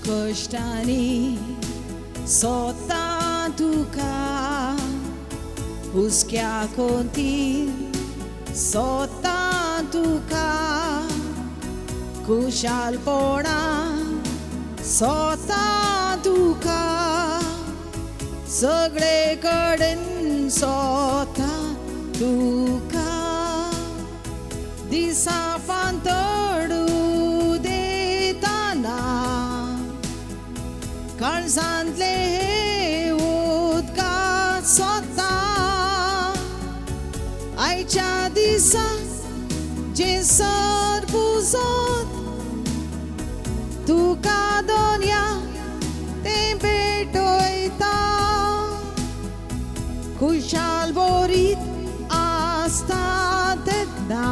कष्टांनी स्वता तुका हुस्क्या कोंती स्वता तुका कुशालपणा स्वता तुका सगळे कडेन स्वता तुका दिसा पांतडू देताना काळजांतले हे उदकां स्वता आयच्या दिसा जे सरपुजत तुका दोनया ते भेटयता खुशाल बोरीत आसता तेन्ना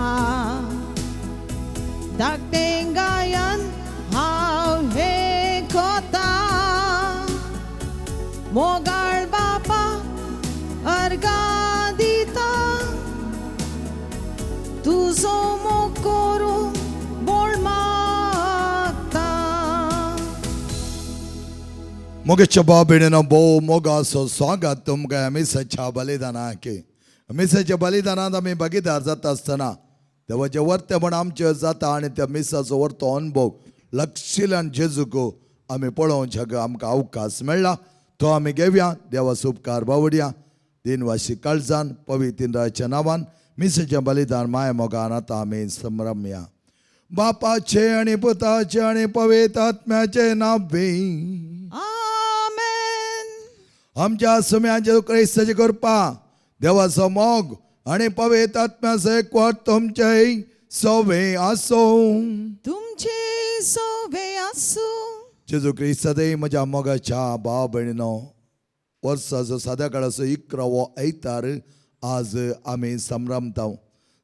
धाकटें गायन हांव हे कोता मोगाळ बापा अर्गा दिता तुजो मोग करूं बोळ मागता. मोगेच्या बाबीणेनो भोव मोगाचो स्वागत तुमकां मिसाच्या बलिदानाक. मिसाच्या बलिदानांत आमी भागीदार जाता आसतना देवाचें वर्तें म्हण आमचें जाता आनी त्या मिसाचो व्हरतो अनुभव लक्षिल्यान जेजूक आमी पळोवच्याक आमकां अवकाश मेळ्ळा. तो आमी घेवया. देवाचो उपकार बावडया. दिनवाशी काळजान पवित्र इंद्राच्या नांवान मिसाचें बलिदान माय मोगान आतां आमी संभ्रमया. बापाचे आनी पुताचे आनी पवित्र आत्म्याचे नांवे आमच्या सुम्या जेजू क्रिस्ताची कृपा देवाचो मोग आनी पवित्र आत्म्याचो एकवट तुमचे सोवे आसो. तुमचे सोवे आसो. जेजू क्रिस्तादे म्हज्या मोगाच्या भाव भयणीनो वर्साचो सद्या काळाचो 11वो ऐतार आज आमी संभ्रमता.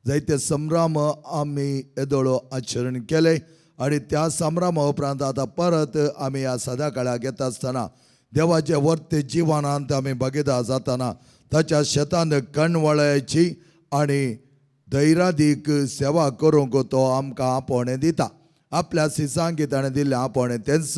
जायते संभ्रम आमी येदोळो आचरण केले आनी त्या संभ्रमा उपरांत आतां परत आमी ह्या सद्या काळाक येता आसतना देवाचे वर्ते जिवनांत आमी भागीदार जातना ताच्या शेतान कणवळ्याची आनी धैर्यादीक सेवा करूंक तो आमकां आपोवणें दिता. आपल्या सिसांकी ताणें दिल्लें आपोवणें तेंच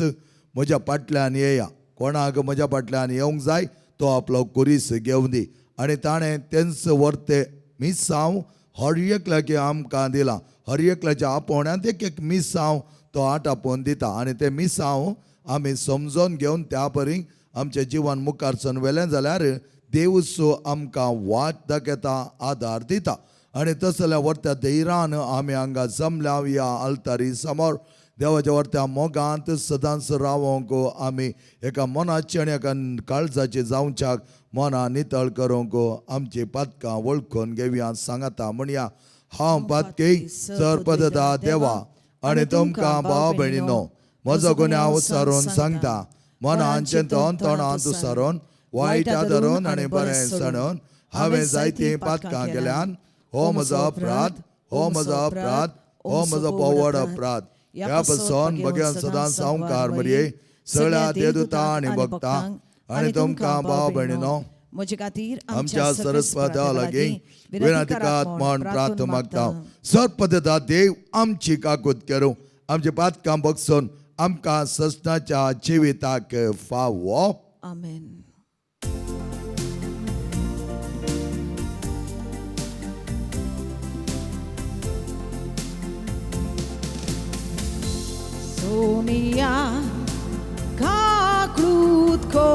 म्हज्या फाटल्यान येया. कोणाक म्हज्या फाटल्यान येवंक जाय तो आपलो कुरीस घेवन दी. आनी ताणें तेंच वर्ते मिसांव हर एकल्याक आमकां दिलां. हर एकल्याच्या आपोवण्यांत एक एक मिसांव तो आटापोवन दिता आनी ते मिसांव आमी समजोन घेवन त्या परी आमचें जिवन मुखार चोन व्हेलें जाल्यार देवूच आमकां वाट दाखयता, आदार दिता. आनी तस जाल्यार वर्त्या धैर्यान आमी हांगा जमल्या ह्या आल्तारी समोर देवाच्या वर्त्या मोगांत सदांच रावोंक आमी एका मनाची आनी एका काळजाची जावच्याक मना नितळ करूंक आमची पातकां वळखून घेवया. सांगाता म्हणया हांव पातकी सरपदता देवा आनी तुमकां भाव भयणीनो म्हजो गुन्यांव विसरून सांगता. मनांचे तोंडांत उसरून वायट धरून आनी बरें सणून हांवें जायतीं पातकां केल्यान हो म्हजो अपराध, हो म्हजो अपराध, हो म्हजो व्हड अपराध. ह्या पासून भगवान सदांच संवकार मरये सगळ्या देवदूतां आनी भक्तांक आनी तुमकां भाव भयणीनो म्हजे खातीर आमच्या सरस्वता लागीं विनंतिकात म्हण प्रार्थ मागता. सरपदता देव आमची काकूत करूं आमचे पातकां बगसून आमकां ससनाच्या जिविताक फावो. आमेन. Sonia kakrutko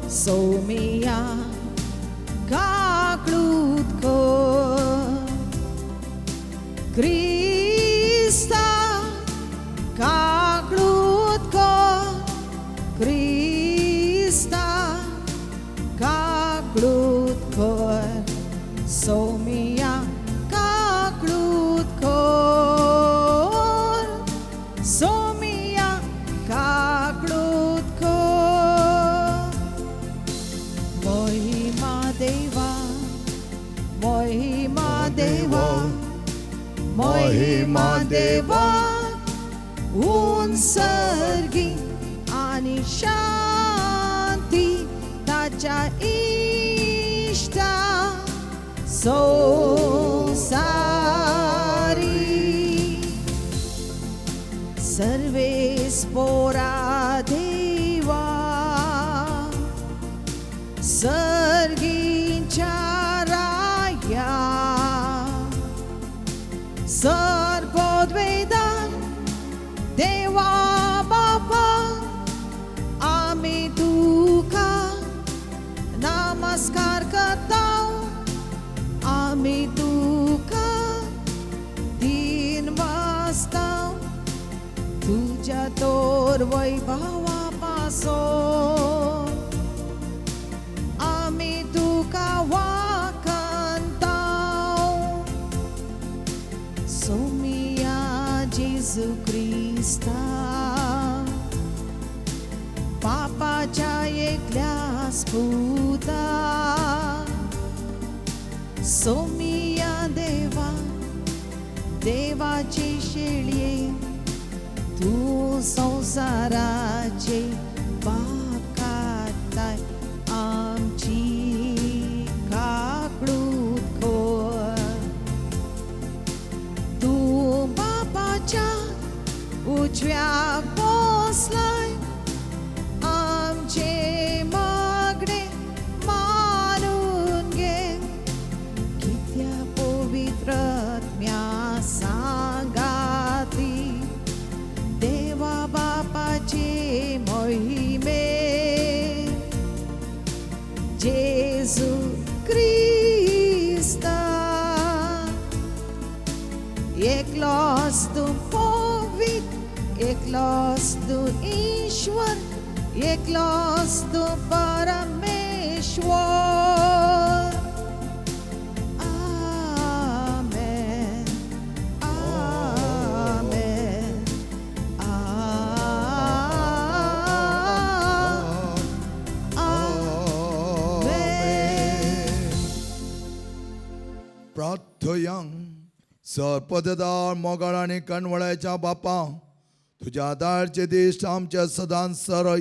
Somia kakrutko Krista kakrutko Krista kakrutko Somia kakrutko Somia kakrutko Mohima deva Mohima deva Mohima deva Unsargi ani shanti tacha ishta sosari सर्वेस स्पोरा देवा सर्गींच्या राया सर्वोद्वेदान देवा बापा आम्ही तुका नमस्कार करता आम्ही तुका दिन वाजता तुझ्या तोर वैभवापासून आम्ही तुका वाकंता सोमिया जेजू ख्रिस्ता पापाच्या एकल्या स्फुता सोमिया देवा देवाची शेळये तू संसाराचे पाप काढताय आमची काकडूत खोर तू बापाच्या उजव्या बसलाय आमचे मागणे मानून घे कित्या पवित्र आत्म्या सांगाती देवा बापाचे महिमे जेजू ख्रिस्ता एकलोच तू पवित्र एकलोच तू ईश्वर एकलोच तू परमेश्वर आमेन आमेन आमेन प्रार्थयांग सरपददार मोगाळ आणि कणवळ्याच्या बापा तुझ्या दारचे देश आमच्या सदां सरय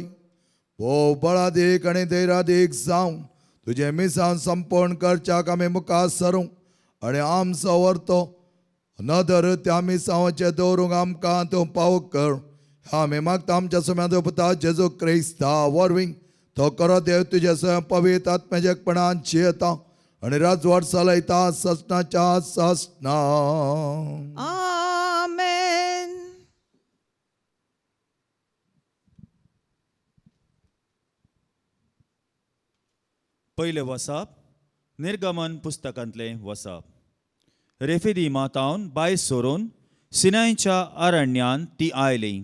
भोव बळादेक आणि धैर्यादेक जावं तुझे मिसां संपण करच्याक आमी मुखार सरूं आणि आमचो वर्तो नदर त्या मिसांवाचे दवरूंक आमकां तूं पावो कर आमी मागता आमच्या सुम्याचो पुता जेजू क्रिस्ता वरवीं तो करो देव तुजे सय पवित्र आत्म्याचेपणान जियेता आणि राजवट चलयता ससनाच्या ससना आमेन पयले वसप निर्गमन पुस्तकांतले वसप रेफिदीमा तावन भायर सोरून सिनायच्या अरण्यान ती आयली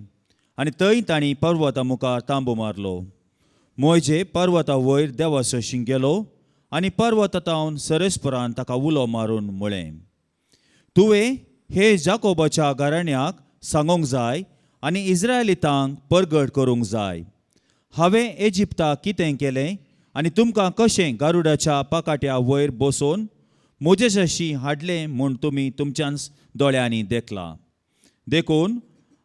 आनी थंय तांणी पर्वता मुखार तांबू मारलो मोयजे पर्वता वयर देवासोशी गेलो आनी पर्वतातावन सरस्पुरान ताका उलो मारून म्हळें तुवें हे जाकोबाच्या घराण्याक सांगूंक जाय आनी इस्रायलितांक परगट करूंक जाय हांवें इजिप्ताक कितें केलें आनी तुमकां कशें गारुडाच्या पाकाट्या वयर बसोवन मोजेसाशी हाडलें म्हूण तुमी तुमच्याच दोळ्यांनी देखला देखून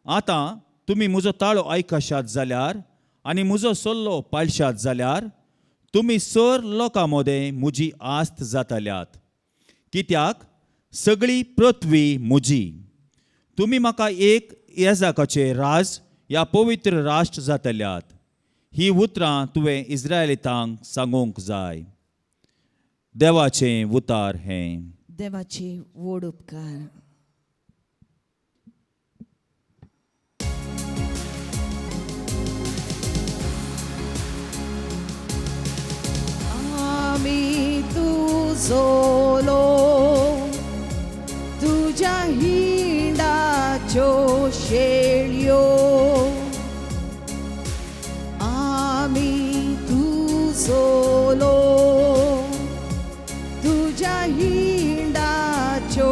आतां तुमी म्हजो ताळो आयकशात जाल्यार आनी म्हजो सल्लो पाळशात जाल्यार तुमी सर लोकां मदें म्हजी आस्त जातल्यात कित्याक सगळी पृथ्वी म्हजी तुमी म्हाका एक येजाकाचे राज ह्या पवित्र राष्ट्र जातल्यात ही उतरां तुवें इस्रायलितांक सांगूंक जाय देवाचें उतार हें देवाचे व्हड उपकार आमी तुझो लोक तुझ्या हिंडाच्यो शेळयो आमी तुझो लोक तुझ्या हिंडाच्यो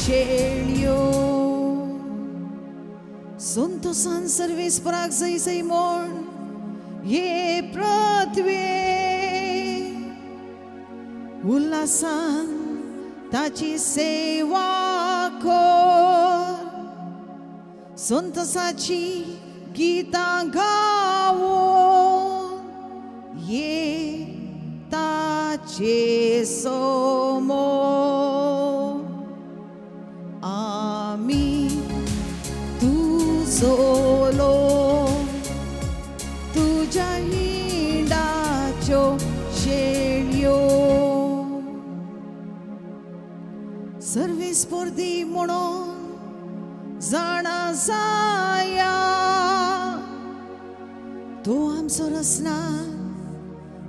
शेळयो संतोषान सर्वेस्पराक जय जय म्हण हे पृथ्वे उल्हासान ताची सेवा कर संतोषाची गीतां गावून ये ताचे समोर आमी तुझो लोक शेळयो सर्वे स्पर्धी म्हणून जाणा जाया तो आमचो रसना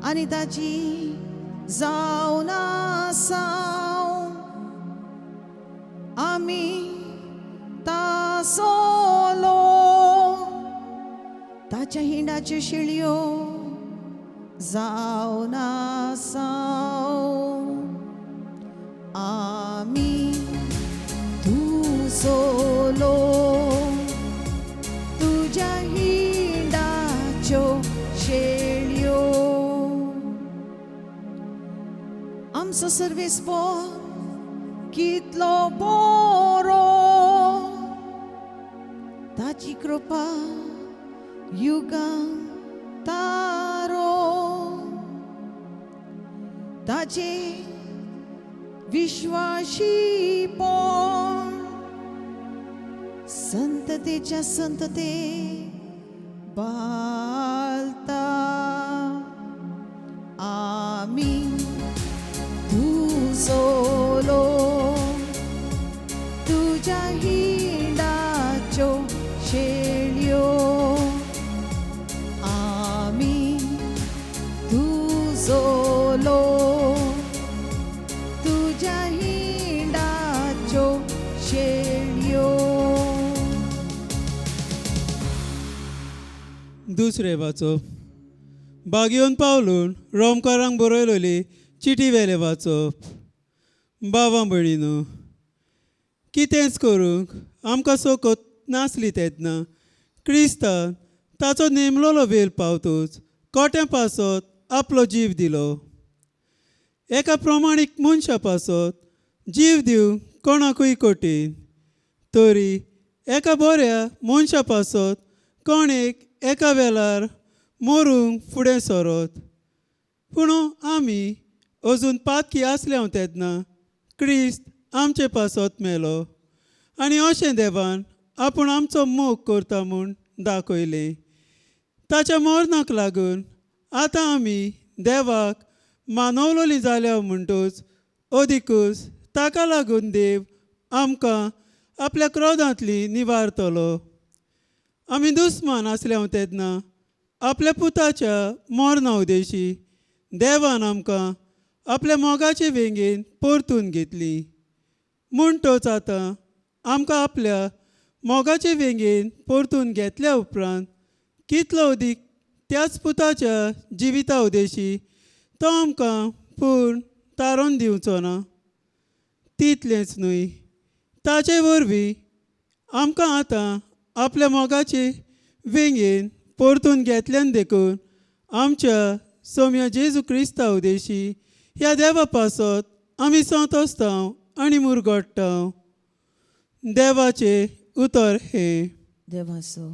आनी ताची जावन आसा आमी तासोलो ताच्या हिंडाच्यो शेळयो जावन आसा आमी तुजोलो तुज्या हिंडाच्यो शेळयो आमचो सर्वेस्पर कितलो बरो ताची कृपा युगां तारो ताचे विश्वासीपण संततेच्या संतते बालता आमी तुजोलो तुज्या हिंडाच्यो शेळयो आमी तुजोलो तुज्या हिंडाच्यो शेळयो दुसरे वाचप बागयोन पावलून रोमकारांक बरयलेली चिटी वेले वाचप बाबां भयणीनो कितेंच करूंक आमकां सोकोत नासली तेन्ना क्रिस्तान ताचो नेमलोलो वेळ पावतूच कोट्या पासत आपलो जीव दिलो एका प्रमाणीक मनशा पासत जीव दिवंक कोणाकूय कठीण तरी एका बऱ्या मनशा पासत कोणेक एका वेळार मरूंक फुडें सरत पूण आमी अजून पातकी आसल्या तेन्ना क्रिस्त आमचे पासत मेलो आनी अशें देवान आपूण आमचो मोग करता म्हूण दाखयलें ताच्या मरणाक लागून आतां आमी देवाक मानवलोलीं जाल्या म्हणटूच अदिकूच ताका लागून देव आमकां आपल्या क्रोधांतली निवारतलो आमी दुस्मान आसल्या तेन्ना आपल्या पुताच्या मरणा उदेशी देवान आमकां आपल्या मोगाचे वेंगेन परतून घेतली म्हणटूच आतां आमकां आपल्या मोगाचे वेंगेन परतून घेतल्या उपरांत कितलो अदीक त्याच पुताच्या जिविता उदेशी तो आमकां पूर्ण तारून दिवचो ना तितलेंच न्हय ताचे वरवीं आमकां आतां आपल्या मोगाचे वेंगेन परतून घेतल्यान देखून आमच्या सौम्य जेजू क्रिस्ता उदेशी ह्या देवा पासत आमी संतोसतांव आनी मुरगोडटांव देवाचे उतर हे देवाचो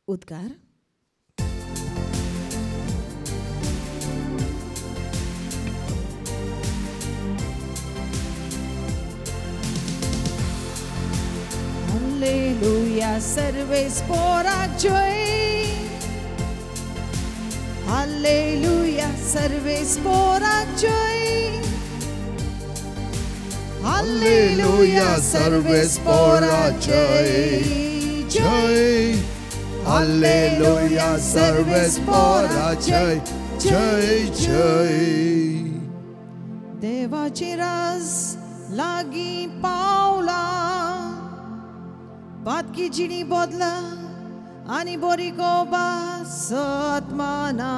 उद्गार Hallelujah, सर्वेस्पराक जय Hallelujah, सर्वेस्पराक जय Hallelujah, सर्वेस्पराक जय जय हालेलुया सर्वेस्पराक जय जय जय देवाचे राज लागी पावला पातकी जिणी बदला आनी बरी गोबा सत्माना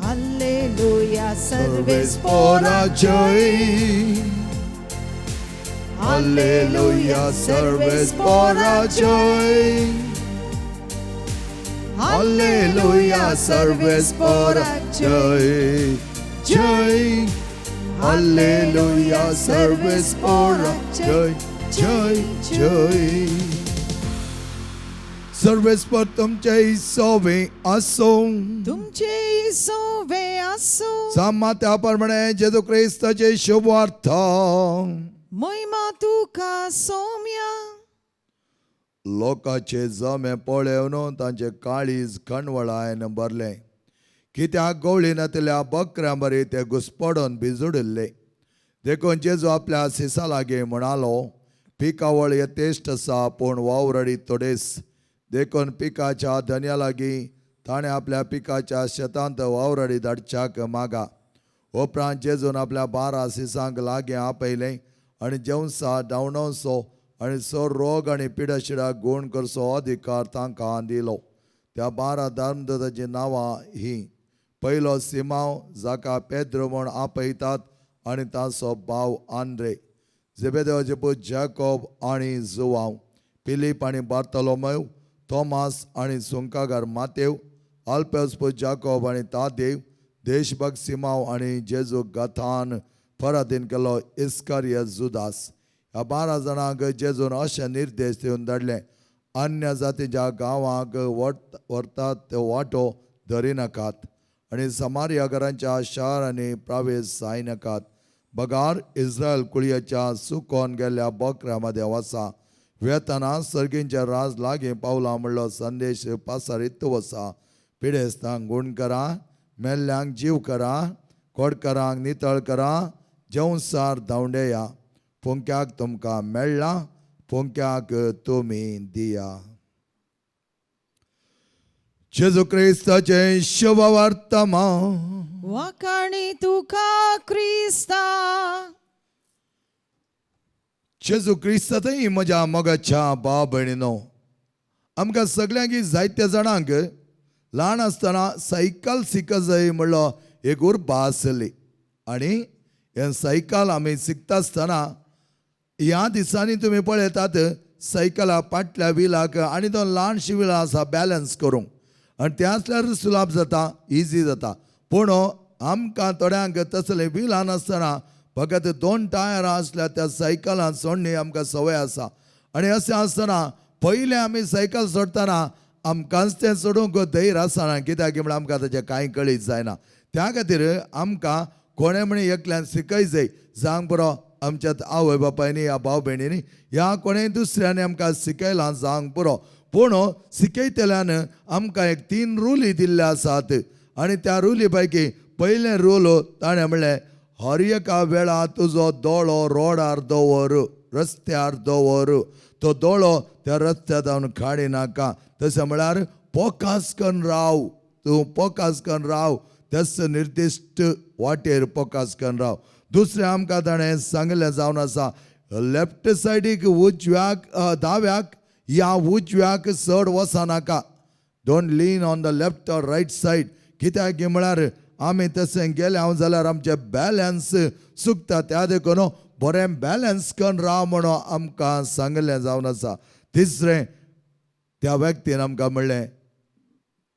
Hallelujah, सर्वेस्पराक जय हालेलुया सर्वेस्पराक जय हालेलुया सर्वेस्पराक जय जय हालेलुया सर्वेस्पराक जय जय जय सर्वेस्पर तुमचे सोवे असो तुमचे सोवे असो सामा त्या प्रमाणे जेजू ख्रिस्ताचे शुभार्थ महिमा तुका सौम्या लोकांचे जमे पळेवन तांचे काळीज कणवळायन भरले. कित्याक गवळीनांतल्या बकऱ्यां बरी ते घुस्पडोन भिजुडिल्ले. देखून जेजू आपल्या सिसा लागीं म्हणालो, पिकावळ येतेश्ट आसा पूण वावरडी थोडेस. देखून पिकाच्या धन्या लागीं ताणें आपल्या पिकाच्या शेतांत वावरडी धाडच्याक मागा. उपरांत जेजून आपल्या 12 सिसांक लागीं आपयलें आनी जेवसा डावणोवचो आनी सर रोग आनी पिडाशिडा गूण करचो अधिकार तांकां दिलो. त्या 12 धर्मदूतांची नांवां हीं: पयलो सिमांव, जाका पेद्र म्हूण आपयतात, आनी ताचो भाव आंद्रे, जेबेदेवाचे पूत जाकोब आनी जुवांव, फिलीप आनी बार्तोलोमेव, थोमास आनी सुंकागार मातेव, आल्फेस पूत जाकोब आनी तादेव, देशभक्त सिमांव आनी जेजू गाथान फरादीन केलो इस्कारियत जुदास. ह्या 12 जाणांक जेजून अशें निर्देश दिवन धाडले: अन्य जातीच्या गांवांक व्हरतात ते वांटो धरिनाकात आनी समारिया घरांच्या शारांनी प्रवेश जायनाकात. बगार इस्रायल कुळयेच्या सुकोन गेल्ल्या बकऱ्या मदें वचा. वेतना सर्गींचे राज लागीं पावला म्हणलो संदेश पासारीत वचा. पिडेस्तांक गूण करा, मेल्ल्यांक जीव करा, कोडकारांक नितळ करा, जेवसार धांवडेया. पुंक्याक तुमकां मेळ्ळा, पुंक्याक तुमी दिया. जेजू क्रिस्ताचे शुभ वर्तमान. वाकाणी तुका क्रिस्ता. जेजू क्रिस्तांतय म्हज्या मोगाच्या भाव भयणीनो, आमकां सगळ्यांक जायत्या जाणांक ल्हान आसतना सायकल शिकत जाय म्हणलो एक उर्बा आसली. आनी हें सायकल आमी शिकता आसतना ह्या दिसांनी तुमी पळयतात सायकला फाटल्या व्हिलाक आनी दोन ल्हानशी व्हिलां आसा बॅलन्स करूंक, आनी तें आसल्यार सुलाभ जाता, इजी जाता. पूण आमकां थोड्यांक तसलें व्हिलां नासतना फकत 2 टायरां आसल्या त्या सायकलां सोडणी आमकां संवय आसा. आनी अशें आसतना पयलें आमी सायकल सोडटना आमकांच तें सोडूंक धैर्य आसना, कित्याक म्हळ्यार आमकां ताचें कांय कळीत जायना. त्या खातीर आमकां कोणें म्हणी एकल्यान शिकय जाय. जावंक पुरो आमच्या आवय बापायनी ह्या भाव भयणींनी ह्या कोणेंय दुसऱ्यान आमकां शिकयलां जावंक पुरो. पूण शिकयतल्यान आमकां एक 3 रुली दिल्ले आसात. आनी त्या रुली पैकी पयलें रूल ताणें म्हणलें, हर एका वेळा तुजो दोळो रोडार दवर, रस्त्यार दवर. तो दोळो त्या रस्त्यार जावन काडी नाका. तशें म्हळ्यार फोकस करून राव, तूं फोकस करून राव, तेच निर्दिश्ट वाटेर फोकस करून राव. दुसरें आमकां ताणें सांगलें जावन आसा, लेफ्ट सायडीक उजव्याक दाव्याक या उजव्याक चड वचनाका. Don't lean on the left or right side. कित्याक म्हळ्यार आमी तशें गेल्या जाल्यार आमचें बॅलन्स चुकता. त्या देखून बरें बॅलन्स करून राव म्हणून आमकां सांगलें जावन आसा. तिसरें त्या व्यक्तीन आमकां म्हणलें,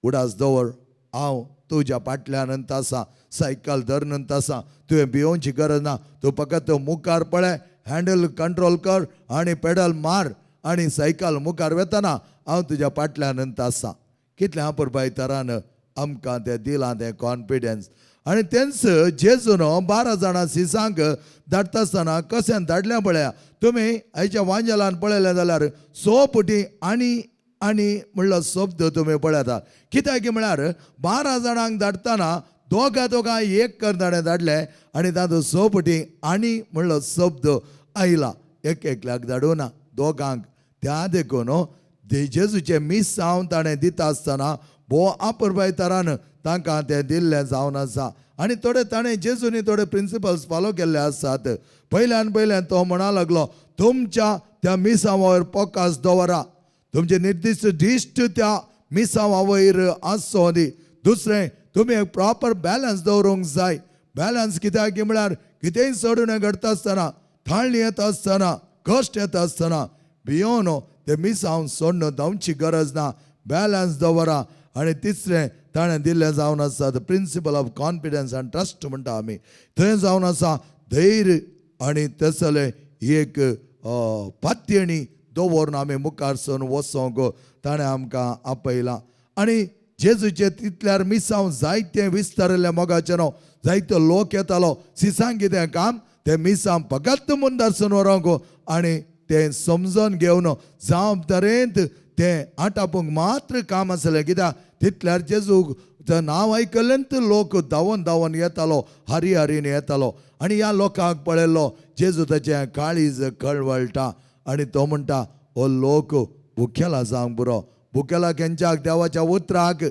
उडास दवर, हांव तुज्या फाटल्यान आसा, सायकल धरून आसा, तुवें भिवोवची गरज ना. तूं फकत मुखार पळय, हँडल कंट्रोल कर आनी पेडल मार आनी सायकल मुखार वेतना हांव तुज्या फाटल्यान आसा. कितल्या पुरबाय तरान आमकां तें दिलां तें कॉन्फिडन्स. आनी तेंच जेजून 12 जाणां सिसांक धाडटा आसतना कशें धाडलें पळया. तुमी हाच्या वांजेलान पळयलें जाल्यार 100 पुटी आनी म्हणलो शब्द तुमी पळयतात. कित्याक म्हळ्यार 12 जाणांक धाडटना दोगां एक कर ताणें धाडलें आनी तातूंत 100 पुटी आनी म्हणलो शब्द आयला. एकल्याक धाडूना, दोगांक. त्या देखून जेजूचे मिसांव ताणें दिता आसतना भोव आपुरबाय तरान तांकां तें दिल्लें जावन आसा. आनी थोडे ताणें जेजूनी थोडे प्रिंसिपल्स फॉलो केल्ले आसात. पयल्यान तो म्हणा लागलो, तुमच्या त्या मिसांवार फोकस दवरा, तुमचे निर्दिश्ट दिश्ट त्या मिसांवा वयर आसचो दी. दुसरें, तुमी एक प्रॉपर बॅलन्स दवरूंक जाय. बॅलन्स कित्याक म्हळ्यार कितेंय चडून घडटा आसतना, थाळणी येता आसतना, कश्ट येता आसतना भियोन ते मिसांव सोडून धांवची गरज ना. बॅलन्स दवरा. आनी तिसरें ताणें दिल्लें जावन आसा द प्रिंसिपल ऑफ कॉन्फिडन्स आनी ट्रस्ट म्हणटा आमी. थंय जावन आसा धैर्य आनी तसलें एक पातयणी दवरून आमी मुखार सोन वचोंक ताणें आमकां आपयलां. आनी जेजूचे तितल्यार मिसांव जायते विस्तारिल्ले मोगाचें न्हू, जायतो लोक येतालो. सिसांक कितें काम, ते मिसांव फकत मुंदारसून व्हरोंक आनी ते समजून घेवन जबाबदारेंत ते आटापूंक मात्र काम आसलें. कित्याक तितल्यार जेजूक नांव आयकल्लेंत लोक धांवन धांवन येतालो, हारी हारीन येतालो. आनी ह्या लोकांक पळयलो जेजू ताचें काळीज कळवळटा आनी तो म्हणटा, हो लोक भुकेला जावंक पुरो. भुकेला केंच्याक देवाच्या उतराक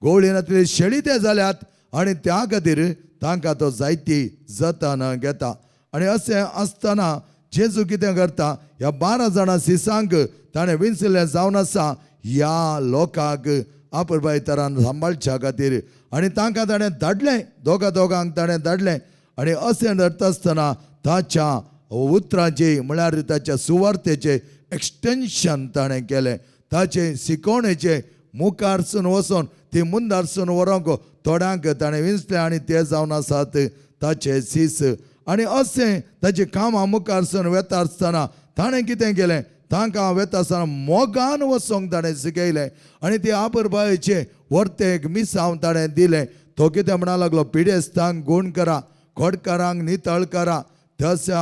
गोवळीनातले शेळी ते जाल्यात आनी त्या खातीर तांकां तो जायती जतन घेता. आनी अशें आसतना जेजू कितें करता, ह्या 12 जाणां सिसांक ताणें विंचलें जावन आसा ह्या लोकांक आपुरबाय तरान सांबाळच्या खातीर. आनी तांकां ताणें धाडलें, दोगांक ताणें धाडलें. आनी अशें धरता आसतना ताच्या उतराची म्हळ्यार ताच्या सुवार्थेचें एक्सटेंशन ताणें केलें. ताचे शिकवणेचे मुखारसून वचोन ती मुंदारसून व्हरोंक थोड्यांक ताणें विंचलें आनी ते जावन आसात ताचे सीस. आनी अशें ताचें कामां मुखारसून वेता आसतना ताणें कितें केलें, तांकां वेता आसतना मोगान वचोंक ताणें शिकयलें. आनी ती आपुरबायेचे वर्तेक मिसांव ताणें दिलें. तो कितें म्हणा लागलो, पिडेस्तांक गूण करा, खोडकारांक नितळ करा, तशा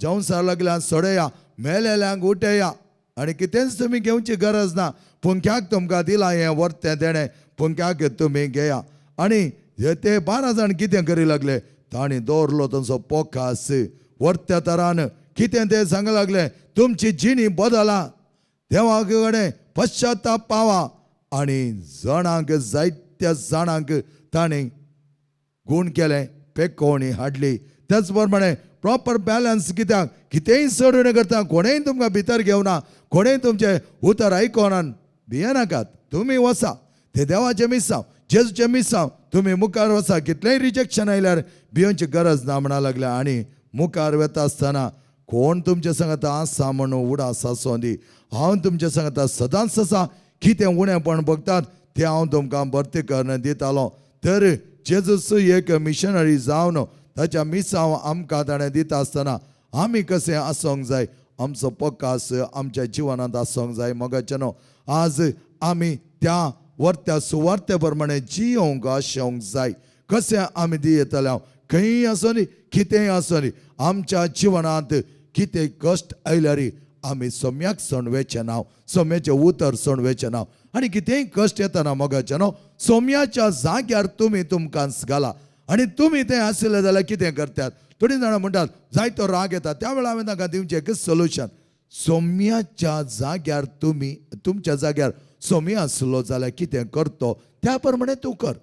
जवसार लागल्यान सोडया, मेलेल्यांक उठया. आनी कितेंच तुमी घेवची गरज ना, पुंख्याक तुमकां दिलां हें वर्तें देणें, पुंख्याक तुमी घेया. आनी ते 12 जाण कितें करी लागले, तांणी दवरलो तांचो पोकास. वर्त्या तरान कितें ते सांगूंक लागले, तुमची जिणी बदला, देवा कडेन पश्चाताप पावा. आनी जाणांक जायत्या जाणांक ताणें गूण केलें, पेकोवणी हाडली. त्याच प्रमाणे प्रॉपर बॅलन्स, कित्याक कितेंय सोडून करता, कोणेंय तुमकां भितर घेवना, कोणेंय तुमचें उतर आयकोनान भियेनाकात. तुमी वसा, ते देवाचें मिसांव, जेजूचें मिसांव, तुमी मुखार वसा. कितलेंय रिजेक्शन आयल्यार भियोवची गरज ना म्हणा लागल्या. आनी मुखार वेता आसतना कोण तुमचे सांगता आसा म्हणून उडास आसूं दी, हांव तुमचे सांगता सदांच आसा. कितें उणेंपण बगतात तें हांव तुमकां भरती करून दितालो. तर जेजूस एक मिशनरी जावन ताच्या मिसांव आमकां ताणें दिता आसतना आमी कशें आसूंक जाय, आमचो पोकास आमच्या जिवनांत आसूंक जाय. मोगाचेनो आज आमी त्या वर्त्या सुवार्थे प्रमाणे जियोंक आसोंक जाय. कशें आमी दियेतले, खंयी आसूं दी, कितेंय आसूं दी, आमच्या जिवनांत कितें कश्ट आयल्यार आमी सोम्याक सोडवेचें ना, सोम्याचें उतर सोडवेचें ना. आनी कितेंय कश्ट येतना मोगाचेनो सोम्याच्या जाग्यार तुमी तुमकांच घाला. आनी तुमी तें आसलें जाल्यार कितें करतात, थोडीं जाणां म्हणटात जायतो राग येता, त्या वेळार हांवें ताका दिवचें एकच सोल्युशन, सोम्याच्या जाग्यार तुमी तुमच्या जाग्यार सोमी आसलो जाल्यार कितें करतो त्या प्रमाणे तूं कर.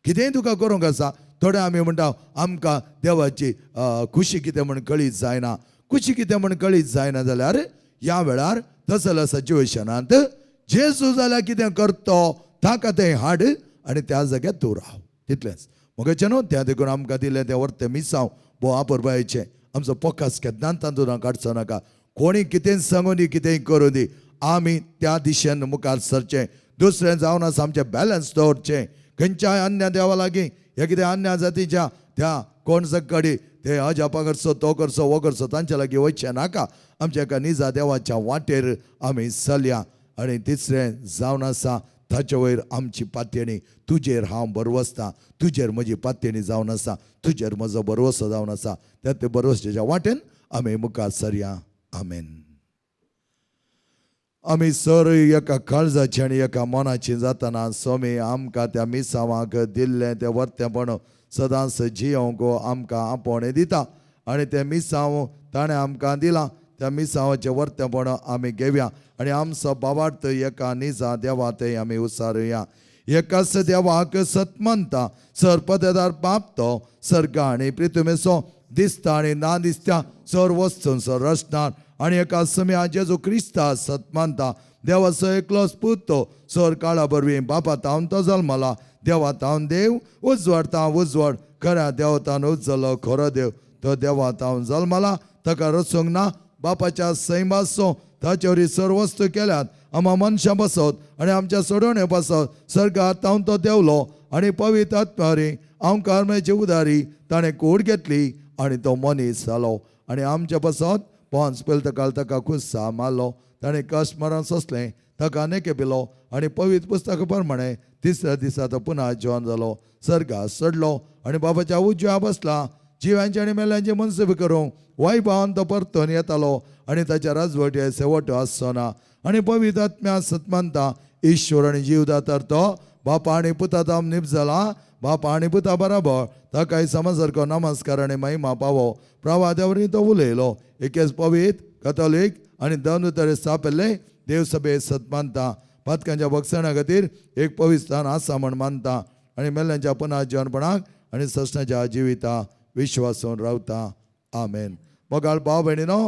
कितेंय तुका करूंक आसा. थोडे आमी म्हणटा आमकां देवाची खुशी कितें म्हण कळीत जायना, खुशी कितें म्हण कळीत जायना जाल्यार ह्या वेळार तसल्या सिच्युएशनांत जेजू जाल्यार कितें करतो ताका तें हाड आनी त्या जाग्यार तूं राव. तितलेंच मोगाचेनो. त्या देखून आमकां दिलें तें वर्तें मिसांव भोव आपुरबायेचें. आमचो पोकास केन्नाच तातूंत काडचो नाका. कोणी कितें सांगूं दी, कितेंय करूं दी, आमी त्या दिशेन मुखार सरचें. दुसरें जावन आसा आमचें बॅलन्स दवरचें. खंयच्याय अन्य देवा लागीं हे कितें अन्य जातीच्या त्या कोण कडी ते अजापा करचो, तो करचो, वो करचो, तांच्या लागीं वयचें नाका. आमच्या एका निजा देवाच्या वाटेर आमी चलया. आनी तिसरें जावन आसा ताचे वयर आमची पातयणी. तुजेर हांव बरवसता, तुजेर म्हजी पातयणी जावन आसा, तुजेर म्हजो बरवसो जावन आसा. त्या बरवसेच्या वाटेन आमी मुखार सरया. आमेन. आमी सर एका काळजाची आनी एका मनाची जातना सोमी आमकां त्या मिसांवाक दिल्लें तें वर्तेपण सदांच जियोंक आमकां आपोवणें दिता. आनी तें मिसांव ताणें आमकां दिलां. त्या मिसांवाचें वर्तेपण आमी घेवया आनी आमचो बाबार्थ एका निजा देवातय आमी उसारुया. एकाच देवाक सतमंता सरपदेदार पापतो सर्गा आनी पृथ्वीचो दिसता आनी ना दिसत्या सर वस्तूंचो रचणार आनी एका समया जेजू क्रिस्ता सतमंता देवाचो एकलोच पुतो सर काळा बरवीं बापा तावन तो जल्मला. देवा तावन देव उजवाडता उजवाड, खऱ्या देवतान उजलो खरो देव. तो देवा तावन जल्मला, ताका रचूंक ना. बापाच्या सैमासो ताचे सर वस्तू केल्यात. आम्हा मनशां बसत आनी आमच्या सोडवणे बसत सर्गात तावन तो देवलो आनी पवित्र आत्म्यारी अवकारमेची उदारी ताणें कूड घेतली आनी तो मनीस जालो. आनी आमच्या बसत पोंच पयलीं तकाल ताका खुस्सा मारलो. ताणें कश्ट मरण सोंसलें, ताका नेके पिलो आनी पवित्र पुस्तका प्रमाणे तिसऱ्या दिसा तो पुना जिवन जालो, सर्गात चडलो आनी बाबाच्या उजव्या बसला. जिवांचे आनी मेल्यांचे मनसुबे करूंक वैभवान तो परतून येतालो आनी ताच्या राजवटी शेवट आसचो ना. आनी पवित्र आत्म्या सतमंता ईश्वर आनी जीवदा तर तो बापा आनी पुता ताम निप जाला बापा आनी पुता बराबर ताकाय समसारको नमस्कार आनी महिमा पावो. प्रवाद्यावरी तो उलयलो एकेच पवित्र कथोलीक आनी दोन तरे स्थापिल्ले देवसभे सतमानता. पातकांच्या भक्षणा खातीर एक पवित्र स्थान आसा म्हण मानता आनी मेल्यांच्या पुनर्जीवनपणाक आनी सष्णाच्या जिविता विश्वासून रावता. आमेन. मोगाळ भाव भयणीनो,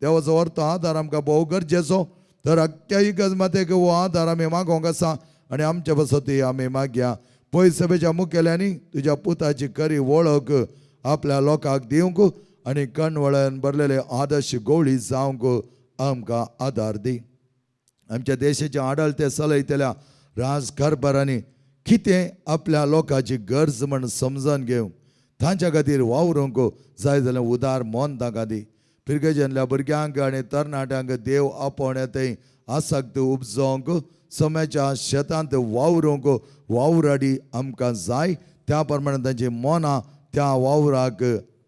देवाचो व्हरतो आदार आमकां भोव गरजेचो. तर अख्ख्या इगर्ज हो आदार आमी मागोंक आसा आनी आमच्या बसती आमी मागया. पयस सभेच्या मुखेल्यांनी तुज्या पुताची खरी वळख आपल्या लोकांक दिवंक आनी कणवळ्यान भरलेले आदर्श गवळी जावंक आमकां आदार दी. आमच्या देशाचे आडळते चलयतल्या राजकारभारांनी कितें आपल्या लोकांची गरज म्हण समजून घेवंक तांच्या खातीर वावरूंक जाय जाल्यार उदार मोन ताका दी. पिरगेजनल्या भुरग्यांक आनी तरणाट्यांक देव आपोवन येथंय आसक्त उपजोवंक समाच्या शेतांत वावरूंक वावराडी आमकां जाय. त्या प्रमाणे तांची मोनां त्या वावराक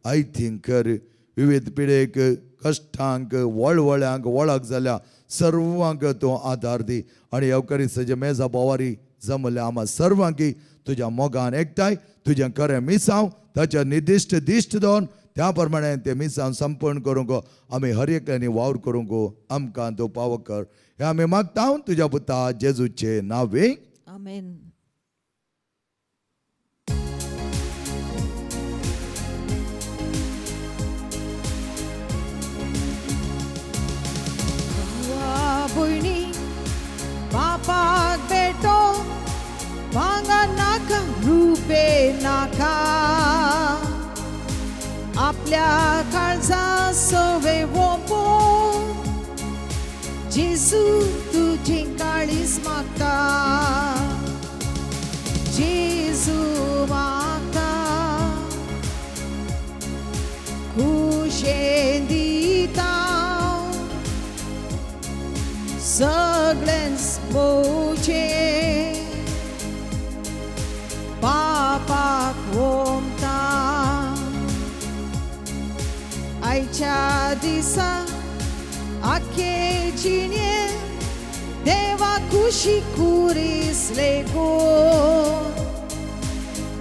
आयथींग कर. विविध पिडेक कश्टांक वळवळ्यांक वळख जाल्या सर्वांक तूं आदार दी. आनी येवकारी सजे मेजा बोवारी जमल्या आम्हा सर्वांकी तुज्या मोगान एकठांय तुजें खरें मिसांव ताच्या निर्दिश्ट दिश्ट दवन त्या प्रमाणे ते मिसांव संपूर्ण करूंक आमी हर एकल्यांनी वावर करूंक आमकां तूं पाव कर. हे आमी मागता तुज्या पुता जेजूचे नांवे. आमेन. भयणी बापाक बेटो वांगा नाका रुपे नाका आपल्या काळजा सवे वोपो जेजू तुझी काळीस मागता. जेजू मागता खुशेन दिता सगळ्यांस मोचे बापाक वोमता. आयच्या दिसा आखे जिणे देवा खुशी कुरिसले गो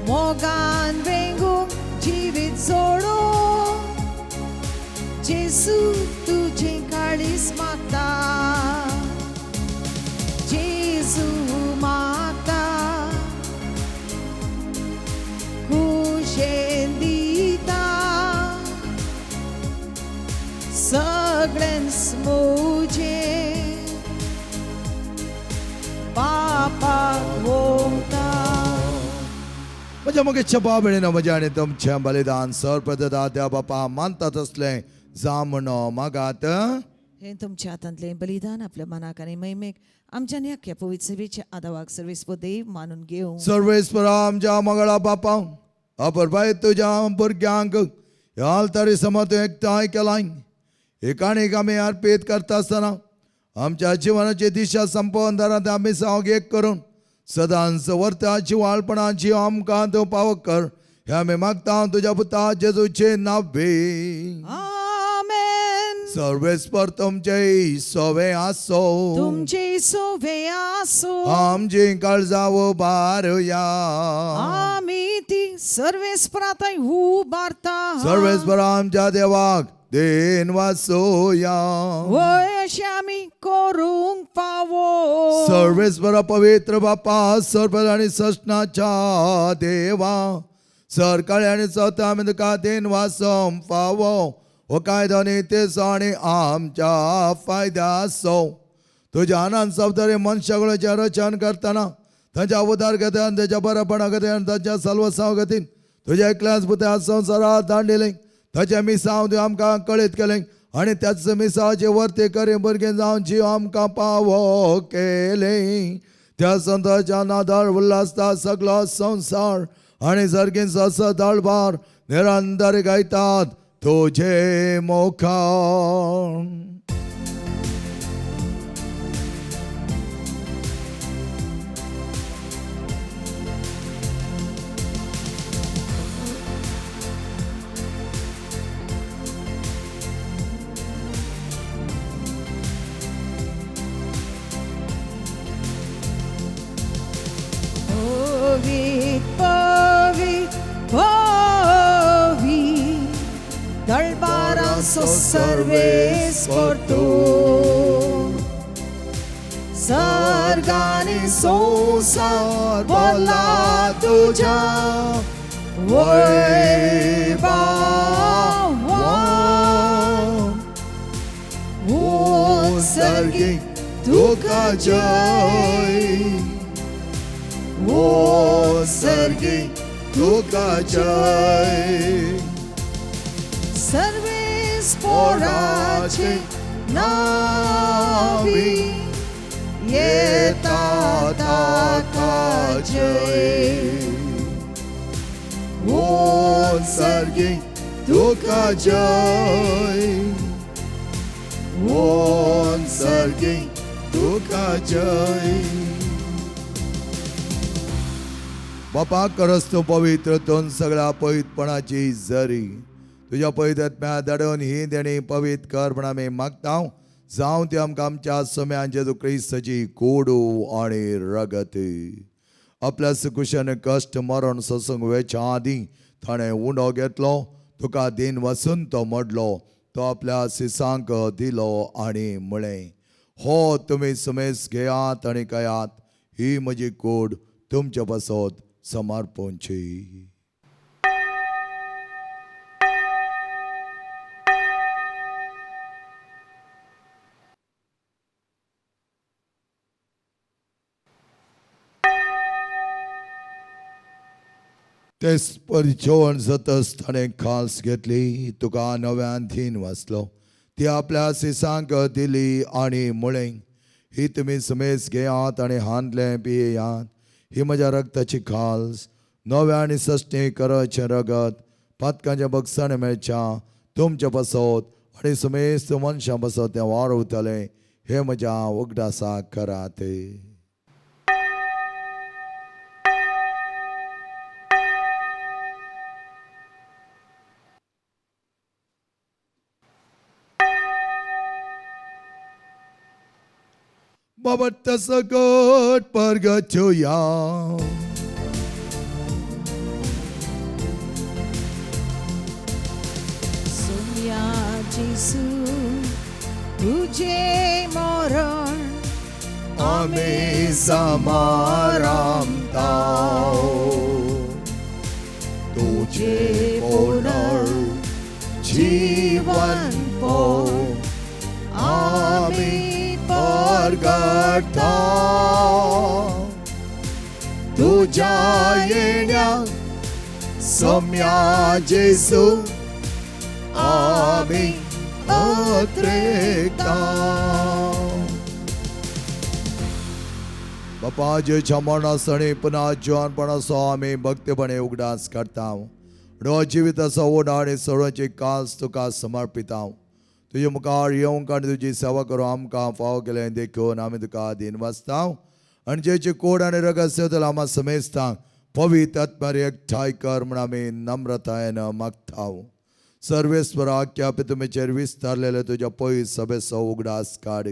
मोगान वेंगो जिवीत जोडो जेजू तुझे काळीस मागता. जेजू मागता खुशेन दिता सगळ्यांस मोजे बापाक वोमता. म्हज्या मोगेच्या भाव भयणीनो, म्हज्या आनी तुमचें बलिदान सर्वप्रदाता त्या बापा मानतात असलें जा म्हणो मागात. हे तुमच्या हातांतले बलिदान आपल्या मनाक आनी मैमेक आमच्या अख्ख्या पवित्र सेवेच्या आदावाक सर्वेस्व देव मानून घेवं. सर्वेस्परा आमच्या मंगळा बापा अपरबाय तुज्या भुरग्यांक ह्या आलतारी समोर तूं एकठांय केलाय. एकाणीक आमी अर्पीत करता आसतना आमच्या जिवनाची दिशा संपोवन दारांत आमी सावग एक करून सदांच वर्ताची वाळपणाची आमकां तूं पावक कर. हे आमी मागता तुज्या पुता जेजूचे नांवे. आमेन. सर्वेस्पर तुमचे सोवे आसो. तुमचे सोवे आसो. आमची काळजावो बारुया. आमी ती सर्वेस्पराताय उबारता. सर्वेस्पर आमच्या देवाक देन वासोया. वय अशें आमी करूंक फावो. सर्वेस्पर पवित्र बापा सर्व आनी सष्णाच्या देवा सरकाळी आनी चवथा आमी तुका देन वासोम फावो. हो कायदो नितेचो आनी आमच्या फायद्याचो. तुज्या आनंद सवतरे मनशागळेचें रचन करतना तांच्या उदार गतीन ताच्या बरेपणा गतीन ताच्या सल्वसांव गतीन तुज्या एकल्याच पुत्या संवसारांत धाडलें ताचे मिसांव तूं आमकां कळीत केलें आनी त्याच मिसांवाचे वर्ते करी भुरगें जावन जीव आमकां पावो केलें. त्या संताच्या नादार उल्हासता सगळो संवसार आनी सर्गीन सदाळभार निरंतर गायतात तुझे मोखान. पवित पवित दळबारांचो सर्वेस्पर तूं सर्गांनी संसार भरला तुज्या वैभवान ओ सर्गी तुका जय ओ सर्गी तुका जय सर्वेस्पराचे नावी येता ताका जय ओ सर्गी तुका जय ओ सर्गी तुका जय बापा करस तूं पवित्र तोन सगळ्या पवित्रपणाची जरी तुझ्या पवित्र आत्म्या धाडून ही देणी पवित्र कर म्हण आमी मागता जावं ती आमकां आमच्या सोम्यान जेजू क्रिस्ताची कोडू आनी रगत आपल्या सुकुशान कश्ट मरण सत्संग वेच्या आदीं ताणें उंडो घेतलो तुका दिन वचून तो मोडलो तो आपल्या सिसांक दिलो आनी म्हळें हो तुमी सुमेस घेयात आनी कयात ही म्हजी कोड तुमच्या पासत समर्पणची तेच परिचोवण जातच ताणें खास घेतली तुका नव्यान दिन वाचलो ती आपल्या सिसांक दिली आनी म्हळें ही तुमी सुमेस घेयात आनी हांतलें पियेयात ही म्हज्या रक्ताची खास नव्या आनी सश्टी करचें रगत पातकांच्या बक्षान मेळच्या तुमच्या पासत आनी सुमेस मनशां पासत तें वाडवतलें हे म्हज्या उगडासाक करात Babat sagot pargachoya सोम्या जेसू तुझे मरण आमी समारामताव तुझे पुनर जीवन पो आमी परगटा तुझ्या येण्याक सोम्या जेसू आमी अत्रेता बापाजेच्या मरणासणी पुन्हा जिवनपणाचो आमी भक्तीपणे उगडास करता रो जिविताचो ओढा आनी सोडोवची कास तुका समर्पिता तुजे मुखार येवंक आनी तुजी सेवा करूं आमकां फाव केलें देखून आमी तुका दिन वाचता आनी जेची कोड आनी रगत सेवतलो आमा समेस्तांक पवित्र आत्म्यार एकठांय कर म्हण आमी नम्रतायेन मागता सर्वेस्वरा आख्या पितुमेचेर विस्तारलेले तुज्या पयस सभेचो उगडास काड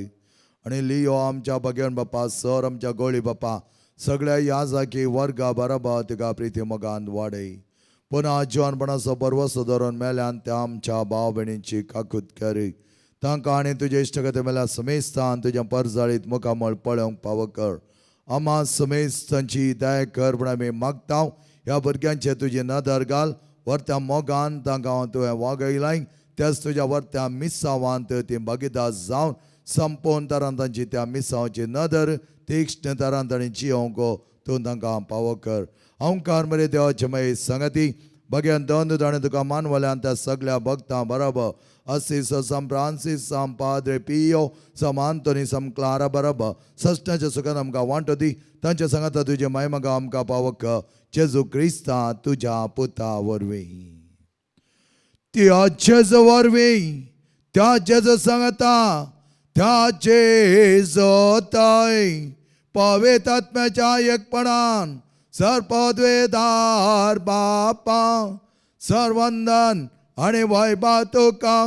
आनी लियो आमच्या भगवान बापा सर आमच्या गोळी बापा सगळ्या याजाकी वर्गा बराबर तुका प्रिती मोगान वाडय पुन्हा जिवनपणाचो परवसो धरून मेल्यान त्या आमच्या भाव भयणींची काकूत कर तांकां आनी तुजे इश्टगते मेल्या समेस्तान तुज्या परजाळीत मुखामळ पळोवंक फाव कर आमा समेस्तांची दया कर म्हण आमी मागता ह्या भुरग्यांचे तुजी नदर घाल वर्त्या मोगान तांकां तुवें वागयलाय तेच तुज्या वर्त्या मिसावांत ती भागीदार जावन संपोवन तरान तांची त्या मिसांवाची नदर तीक्ष्ण तरान तांणी जियोंक तूं तांकां फावो कर अवकार मरे देवाचे मागीर संगती भगवान दोन ताणें तुका मानवल्यान त्या सगळ्या भक्तां बरोबर असीस सम फ्रांसीस सम पाद्रे पियो सम आंतोनी सम क्लारा बरोबर सश्टाच्या सुखान आमकां वांटो दी तांच्या सांगाता तुजे महिमागा आमकां पावक जेजू क्रिस्ता तुज्या पुता वरवीं त्या जेजू वरवीं त्या जेजू सांगता त्या जेजोताय पवित्र आत्म्याच्या एकपणान सर्पद्वेदार बापा सर्वंदन आणि वैभव तुका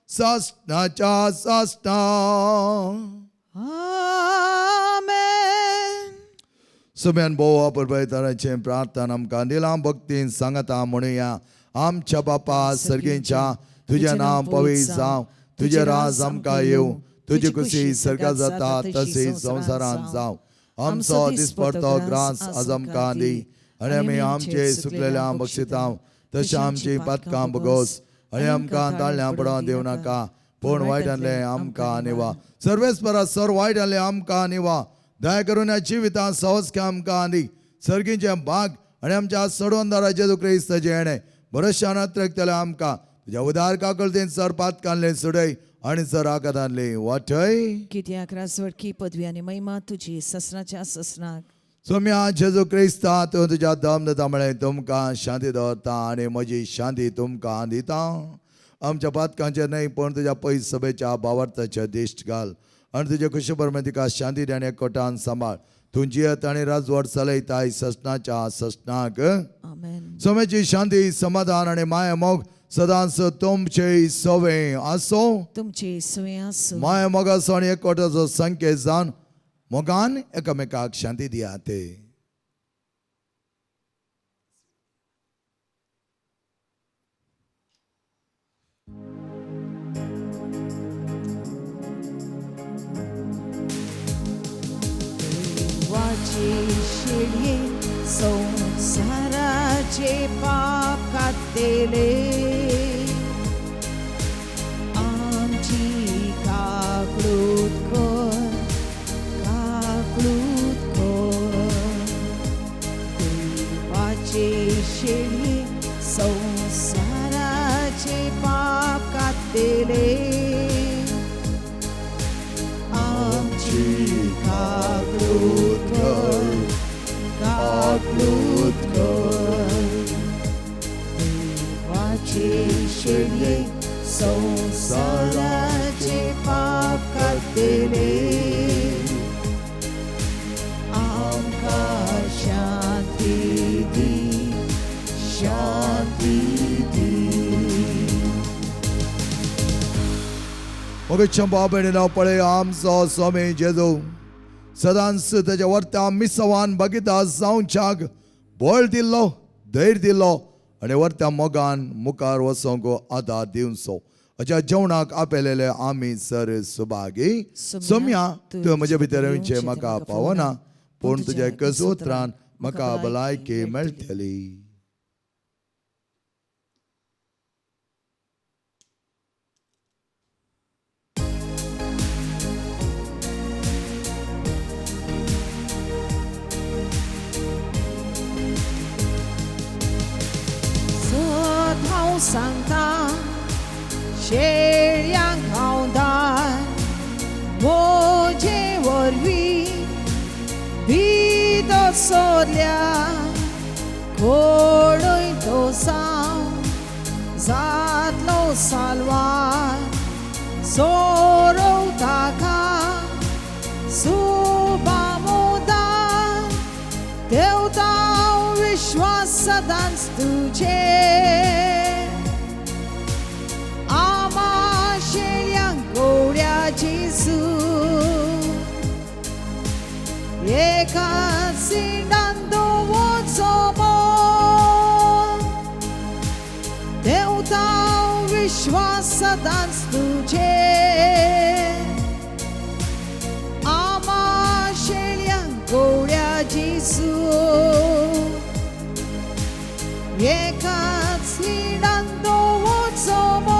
सासनाच्या सासना आमेन सुम्यान बोवा परबैताराचे प्रार्थना आमकां दिला भक्तीन सांगता म्हणुया. आमच्या बापा सर्गेच्या तुझे नाम पवित्र जावं, तुझे राज आमकां येवं, तुझी खुशी सर्गा जाता तशीच संवसारांत जावं. आमचो दिसपडतो ग्रास आज आमकां दी, आनी आमी आमचे सुकलेल्या बक्षितां तशें आमची पातकां बगोस, आनी आमकां ताळ्यां पडों दिवं नाका, पूण वायटांतले आमकां निवा. सर्वेस्परा सर वायटांतले आमकां निवा. दया करून ह्या जिवितां सहज आमकां दी. सर्गीचे भाग आनी आमच्या सोडवणदारा जेजू क्रिस्ताचे येणे बरेचशा नत्रेकतले आमकां तुज्या उदार काकळतेन सर पातकांतले सुडय आनी सर आकातांतले वाटय. कित्याक राजवडकी पदवी आनी महिमा तुजी ससनाच्या ससनाक. सोम्या जेजू क्रिस्ता तूं तुज्या दमदतामुळे तुमकां शांती दवरता आनी म्हजी शांती तुमकां दिता. आमच्या पातकांचेर न्हय पूण तुज्या पयस सभेच्या भावार्थाचे दिश्ट घाल आनी तुजे खुशीबरमें तिका शांती दी आनी एकवटान सांबाळ. तूं जियेत आनी राजवट चलयताय ससनाच्या ससनाक. आमेन. सोम्याची शांती समाधान आनी माया मोग सदांच तुमचे सवे आसो. तुमचे सुये आसूं. माया मोगाचो आनी एकवटाचो संकेत जावन मोगान एकामेकाक शांती दियात. वाचे शिडये संसाराचे पाप कातेले, आमची काकळूत कर, काकळूत कर. वाचे शिडये संसाराचे पाप कातेले, आमची काकळूत कर, काकळूत कर. देवाचे शेडये संसाराचे पाप कातेले, आमकां शांती दी, शांती दी. मोगेच्या बाबेने नाव पळे आमचो स्वामी जेजू सदांच तेच्या वर्त्या मिसवान बगिता जावच्याक बळ दिल्लो, धैर्य दिल्लो आनी वर्त्या मोगान मुखार वचोंक आदार दिवचो. अज्या जेवणाक आपयलेले आमी सर सुभागी. सोम्या तूं म्हजे भितर येवचें म्हाका पावना, पूण तुज्या एकच उतरान म्हाका भलायकी मेळटली. सांगता शेळ्यांक हांव दार, म्हजे वरवीं भीत सोरल्या, कोणूय तो जावं जातलो सालवार. सोरोव ताका सुबामोदार, देवता विश्वास सदांच तुजे. जेजू एकाच सिंडान वचो मोग, देवता विश्वास सदांच तुजे. आमा शेळ्यांक गोवळ्या जेजू एकाच सिंडान वचो मोग.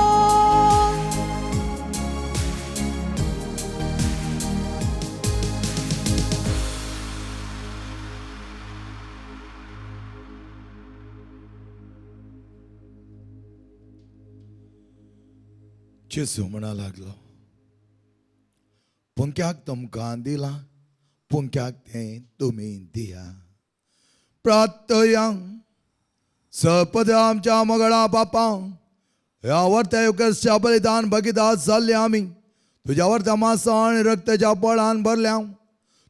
जेजू म्हणा लागलो, पुंक्याक तुमकां दिला, पुंक्याक तें तुमी दिया. प्रार्थया सपद आमच्या मोगळा बापा, ह्या वर्त्या युक्तच्या बलिदान बगिता जाल्ले आमी तुज्या वर्त्या मांसा आनी रक्ताच्या पळान भरल्या.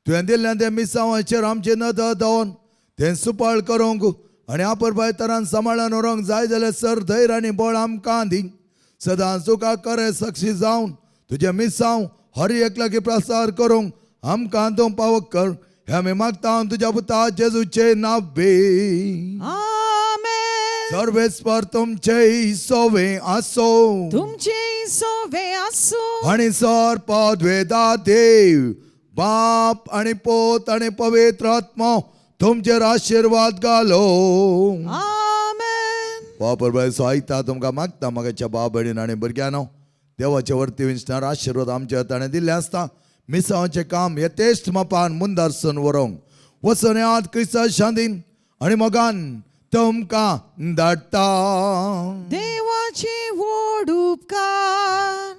तुवें दिल्लें तें मिसांवाचेर आमचे नदर दवरून तें सुपाळ करूंक आनी आपरबाय तरान सांबाळून व्हरूंक जाय जाल्यार सर धैर्य आनी बळ आमकां दी. सदां तुका करे साक्षी जावन तुजे मिसांव हर एकल्याकी प्रसार करूंक आमकां तूं पावक कर. हे आम्ही मागता तुझ्या पुता जेजूचे नावे. आमेन. सर्वेस्वर तुमचे सोवे असो. तुमचे सोवे असो. आणि पदवेदा देव बाप आणि पोत आणि पवित्र आत्मा तुमचेर आशीर्वाद घालो. आमेन. वापर सोयता तुमकां मागता मगाच्या भाव भयणीन आनी भुरग्यांनो, देवाचे वर्ती विंचणार आशीर्वाद आमच्या हाताने दिल्ले आसता. मिसांचे काम यथेश्ट मापान मुंदारसून व्हरूंक वचून याद क्रिस्ता शांतीन आनी मोगान तुमकां धाडटा. देवाचे व्हड उपकार.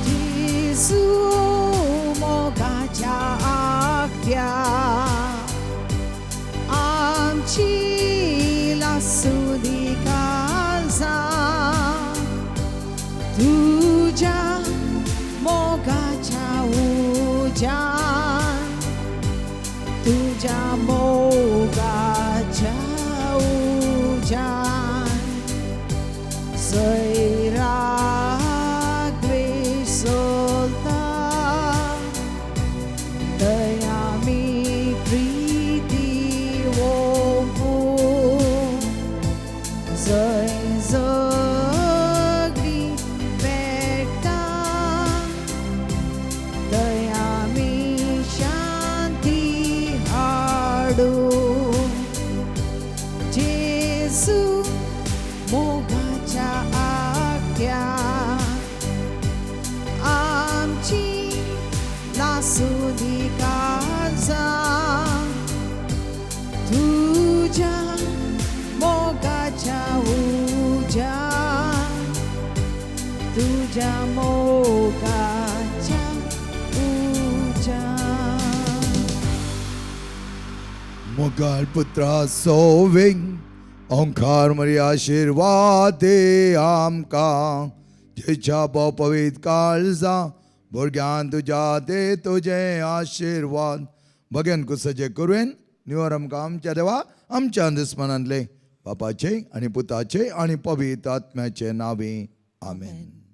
जेजू मोगाच्या आग्या आमची लासुली काळजां तुझ्या मोगाच्या उज्यान तुझ्या मोगाच्या उज्यान सैराग द्वेष सोलता दया मी प्रीती ओंपून जय जगली भेटता दया मी शांती हाडू. जेजू मोगाच्या आग्या आमची लासुली काळजां तुझ्या मोगाच्या उज्यान तुझ्या मोगाच्या उज्यान. मोगाल पुत्रा सोवेंग ओंकार मरी आशीर्वाद दे आमकां. जेच्या पवित्र काळजा भुरग्यां तुज्या दे तुझे आशीर्वाद. भगेन कुसजे करुवेन निवर आमकां आमच्या देवा आमच्या दुस्मनांतले बापाचे आनी पुताचे आनी पवित्र आत्म्याचे नावे. आमेन.